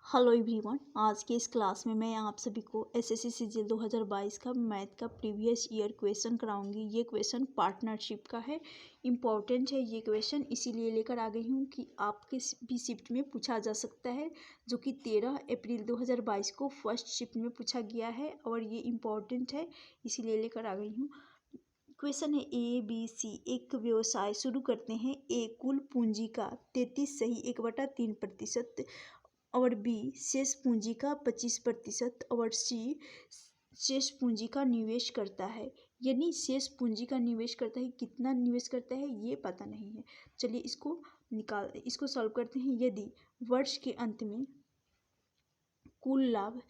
Hello everyone, आज के इस क्लास में मैं आप सभी को एसएससी सीजीएल 2022 का मैथ का प्रीवियस ईयर क्वेश्चन कराऊंगी। ये क्वेश्चन पार्टनरशिप का है, इम्पॉर्टेंट है ये क्वेश्चन, इसीलिए लेकर आ गई हूँ कि आपके भी शिफ्ट में पूछा जा सकता है, जो कि 13 अप्रैल 2022 को फर्स्ट शिफ्ट में पूछा गया है और ये इम्पॉर्टेंट है, इसीलिए लेकर आ गई हूँ। क्वेश्चन है ABC। एक व्यवसाय शुरू करते हैं। ए कुल पूंजी का 33 सही 1/3% और बी शेष पूंजी का 25% और सी शेष पूंजी का निवेश करता है। यानी शेष पूंजी का निवेश करता है, कितना निवेश करता है ये पता नहीं है। चलिए इसको सॉल्व करते हैं। यदि वर्ष के अंत में कुल लाभ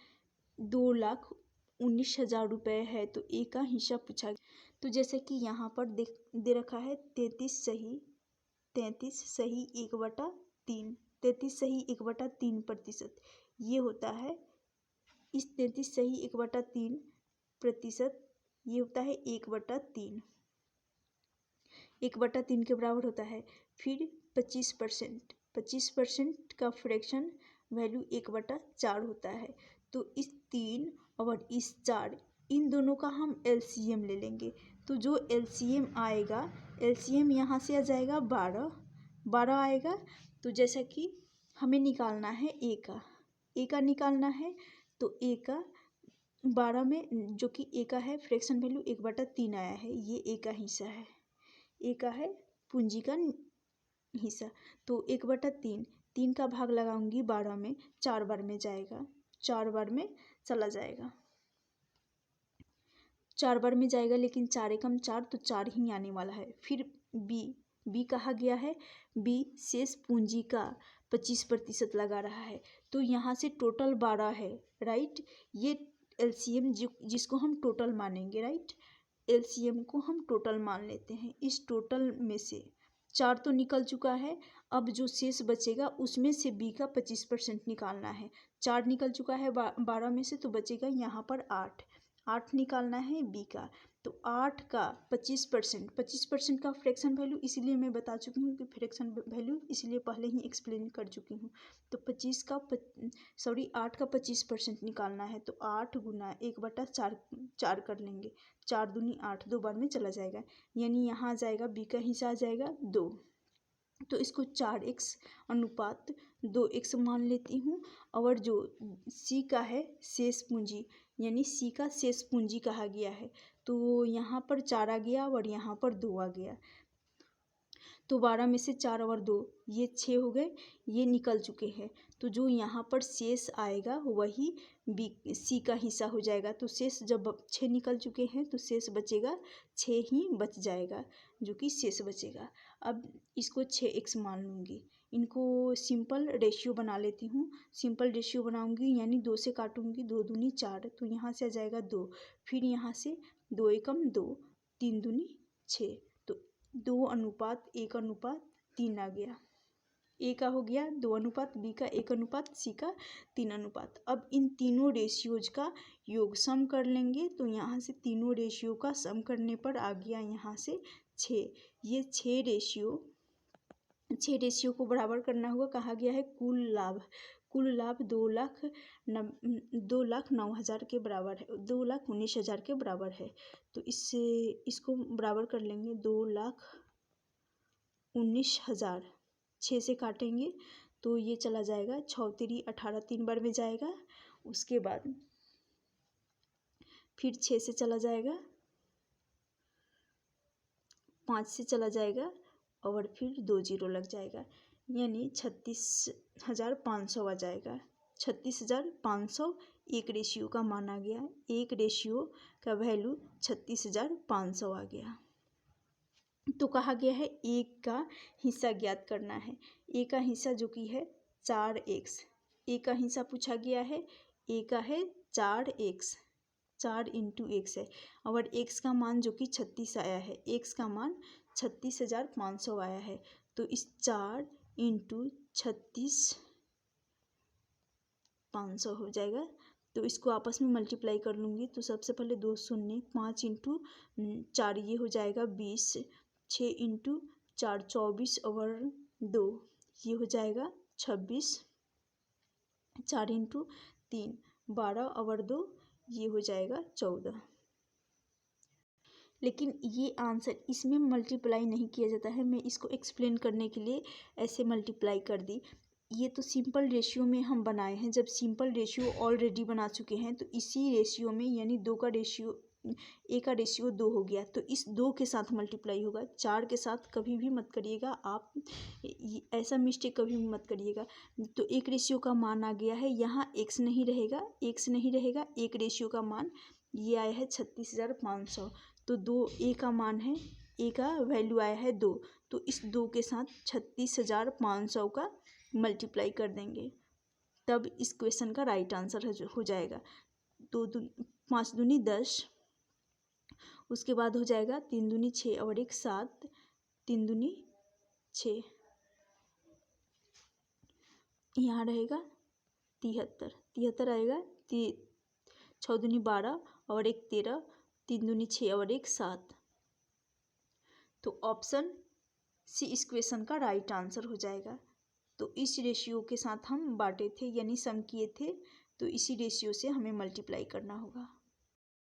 2,19,000 रुपये है तो ए का हिस्सा पूछा गया। तो जैसे कि यहाँ पर दे रखा है 33 सही 1/3, 33 सही 1/3%। ये होता है इस 33 सही 1/3%, ये होता है 1/3, 1/3 के बराबर होता है। फिर 25% का फ्रैक्शन वैल्यू 1/4 होता है। तो इस 3 और इस 4 इन दोनों का हम एलसीएम ले लेंगे। तो जो एलसीएम आएगा, एलसीएम यहाँ से आ जाएगा 12 आएगा। तो जैसा कि हमें निकालना है ए का निकालना है, तो ए का 12 में जो कि ए का है फ्रैक्शन वैल्यू 1/3 आया है, ये ए का हिस्सा है, ए का है पूंजी का हिस्सा। तो 1/3, 3 का भाग लगाऊंगी 12 में, 4 बार में जाएगा, 4 बार में चला जाएगा, 4 बार में जाएगा, लेकिन 4 एकम 4 तो 4 ही आने वाला है। फिर बी कहा गया है, बी शेष पूंजी का 25% लगा रहा है। तो यहाँ से टोटल 12 है, राइट। ये एलसीएम जिसको हम टोटल मानेंगे, राइट, एलसीएम को हम टोटल मान लेते हैं। इस टोटल में से 4 तो निकल चुका है, अब जो शेष बचेगा उसमें से बी का 25% निकालना है। 4 निकल चुका है 12 में से, तो बचेगा यहाँ पर 8 निकालना है बी का। तो 8 का 25% का फ्रैक्शन वैल्यू, इसीलिए मैं बता चुकी हूँ कि फ्रैक्शन वैल्यू, इसीलिए पहले ही एक्सप्लेन कर चुकी हूँ। तो 8 का 25% निकालना है। तो 8 गुना 1/4 कर लेंगे, 4 दूनी 8, 2 बार में चला जाएगा, यानी यहाँ आ जाएगा बी का हिस्सा आ जाएगा 2। तो इसको 4x अनुपात 2x मान लेती हूँ। और जो सी का है शेष पूंजी, यानी सी का शेष पूंजी कहा गया है, तो यहाँ पर 4 आ गया और यहाँ पर 2 आ गया। तो 12 में से 4 और 2 ये 6 हो गए, ये निकल चुके हैं। तो जो यहाँ पर शेष आएगा वही सी का हिस्सा हो जाएगा। तो शेष जब 6 निकल चुके हैं तो शेष बचेगा 6 ही बच जाएगा, जो कि शेष बचेगा। अब इसको 6x मान लूँगी, इनको सिंपल रेशियो बना लेती हूँ। सिंपल रेशियो बनाऊँगी यानी 2 से काटूँगी, 2 दूनी 4, तो यहाँ से आ जाएगा 2। फिर यहाँ से 2 एकम 2, 3 दूनी 6, तो 2:1:3 आ गया। ए का हो गया 2 बी का 1 सी का 3 अब इन तीनों रेशियोज का योग सम कर लेंगे। तो यहाँ से तीनों रेशियो का सम करने पर आ गया यहाँ से 6। ये 6 रेशियो को बराबर करना होगा। कहा गया है कुल लाभ 2,09,000 के बराबर है, 2,19,000 के बराबर है। तो इसको बराबर कर लेंगे, 2,19,000, 6 से काटेंगे तो ये चला जाएगा 6 3 18, 3 बार में जाएगा। उसके बाद फिर 6 से चला जाएगा, 5 से चला जाएगा और फिर 2 0 लग जाएगा, यानी 36,500 आ जाएगा। 36,500 एक रेशियो का माना गया, एक रेशियो का वैल्यू 36,500 आ गया। तो कहा गया है एक का हिस्सा ज्ञात करना है। ए का हिस्सा जो कि है 4x, ए का हिस्सा पूछा गया है, ए का है 4x, 4 × x है, और x का मान जो कि 36 आया है, x का मान 36,500 आया है। तो इस 4 × 36,500 हो जाएगा। तो इसको आपस में मल्टीप्लाई कर लूँगी। तो सबसे पहले 2 शून्य, 5 × 4 ये हो जाएगा 20, 6 × 4 24 और 2 ये हो जाएगा 26, 4 इंटू 3 12 और 2 ये हो जाएगा 14। लेकिन ये आंसर इसमें मल्टीप्लाई नहीं किया जाता है, मैं इसको एक्सप्लेन करने के लिए ऐसे मल्टीप्लाई कर दी। ये तो सिंपल रेशियो में हम बनाए हैं, जब सिंपल रेशियो ऑलरेडी बना चुके हैं तो इसी रेशियो में यानी 2 का रेशियो ए का रेशियो 2 हो गया तो इस 2 के साथ मल्टीप्लाई होगा। 4 के साथ कभी भी मत करिएगा आप, ऐसा मिस्टेक कभी भी मत करिएगा। तो एक रेशियो का मान आ गया है, यहाँ एक्स नहीं रहेगा, एक्स नहीं रहेगा, एक रेशियो का मान ये आया है 36,500। तो 2 ए का मान है, ए का वैल्यू आया है 2, तो इस 2 के साथ 36,500 का मल्टीप्लाई कर देंगे, तब इस क्वेश्चन का राइट आंसर हो जाएगा। 5 दूनी 10, उसके बाद हो जाएगा 3 दूनी 6 और 1 7, 3 दूनी 6, यहाँ रहेगा 73, 73 आएगा, 6 दूनी 12 और 1 13, 3 दूनी 6 और 1 7। तो ऑप्शन सी इस क्वेश्चन का राइट आंसर हो जाएगा। तो इस रेशियो के साथ हम बांटे थे यानी सम किए थे, तो इसी रेशियो से हमें मल्टीप्लाई करना होगा।